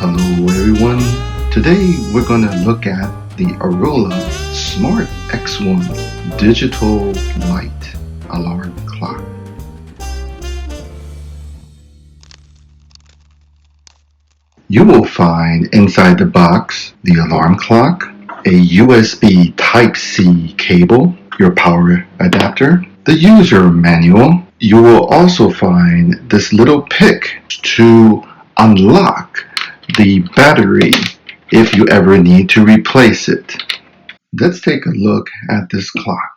Hello everyone. Today we're going to look at the Auroula Smart X1 Digital Light Alarm Clock. You will find inside the box the alarm clock, a USB Type-C cable, your power adapter, the user manual. You will also find this little pick to unlock the battery if you ever need to replace it. Let's take a look at this clock.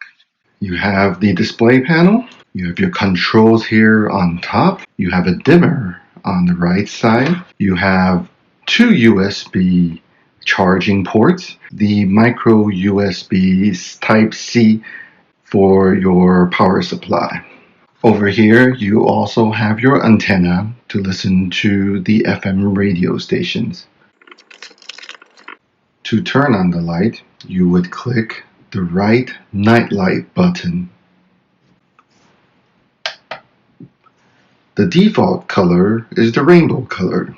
You have the display panel, you have your controls here on top, you have a dimmer on the right side, you have two USB charging ports, the micro USB Type-C for your power supply. Over here, you also have your antenna to listen to the FM radio stations. To turn on the light, you would click the right nightlight button. The default color is the rainbow color.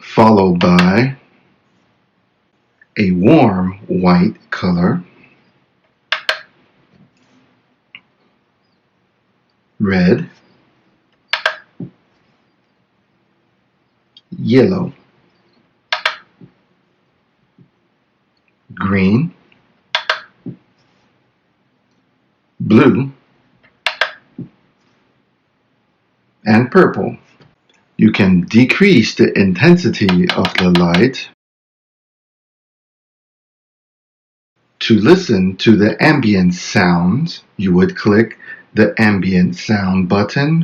Followed by a warm white color, red, yellow, green, blue, and purple. You can decrease the intensity of the light to listen to the ambient sounds. You would click the ambient sound button.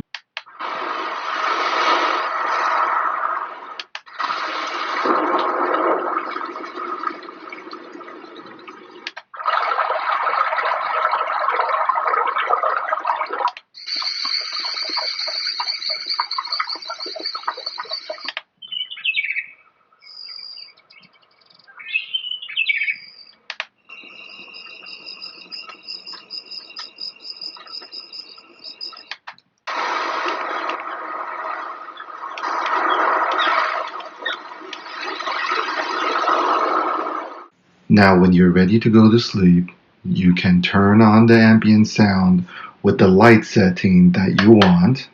Now when you're ready to go to sleep, you can turn on the ambient sound with the light setting that you want.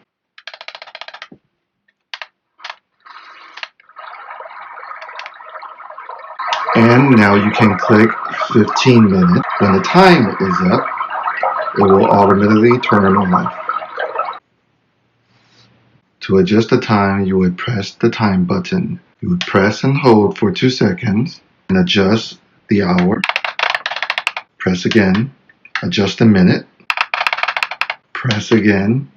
And now you can click 15 minutes. When the time is up, it will automatically turn off. To adjust the time, you would press the time button. You would press and hold for 2 seconds and adjust the hour. Press again, adjust the minute. Press again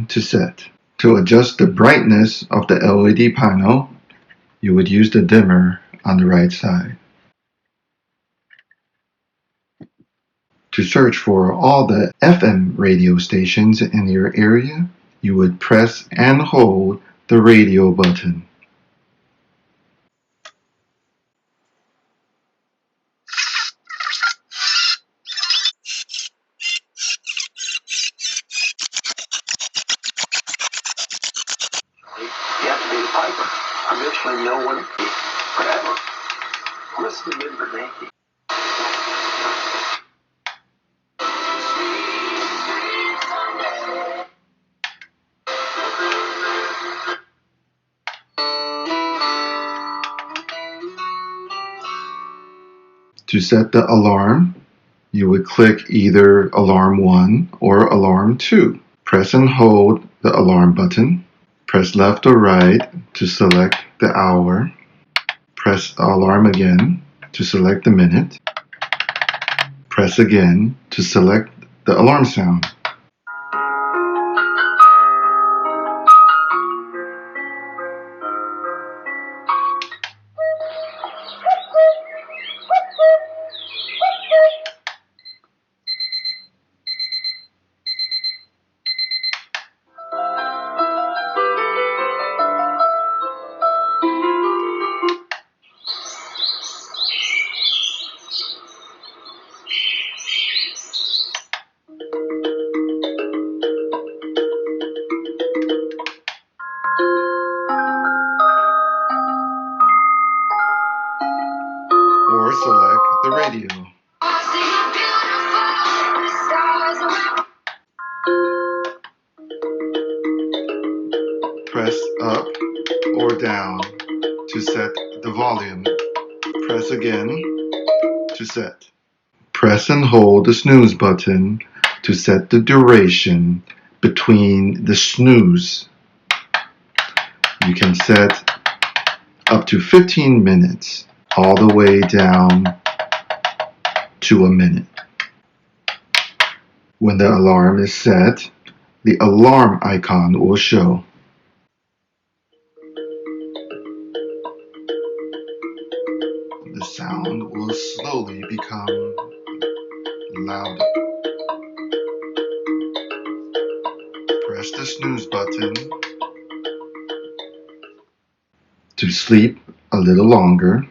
to set. To adjust the brightness of the LED panel, you would use the dimmer on the right side. To search for all the FM radio stations in your area, you would press and hold the radio button. You have to be the piper. Eventually no one forever. Let's remember Nancy. To set the alarm, you would click either alarm 1 or alarm 2. Press and hold the alarm button. Press left or right to select the hour. Press alarm again to select the minute. Press again to select the alarm sound. video. Press up or down to set the volume. Press again to set. Press and hold the snooze button to set the duration between the snooze. You can set up to 15 minutes all the way down to a minute. When the alarm is set, the alarm icon will show. The sound will slowly become louder. Press the snooze button to sleep a little longer.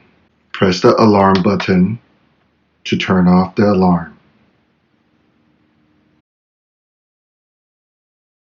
Press the alarm button to turn off the alarm.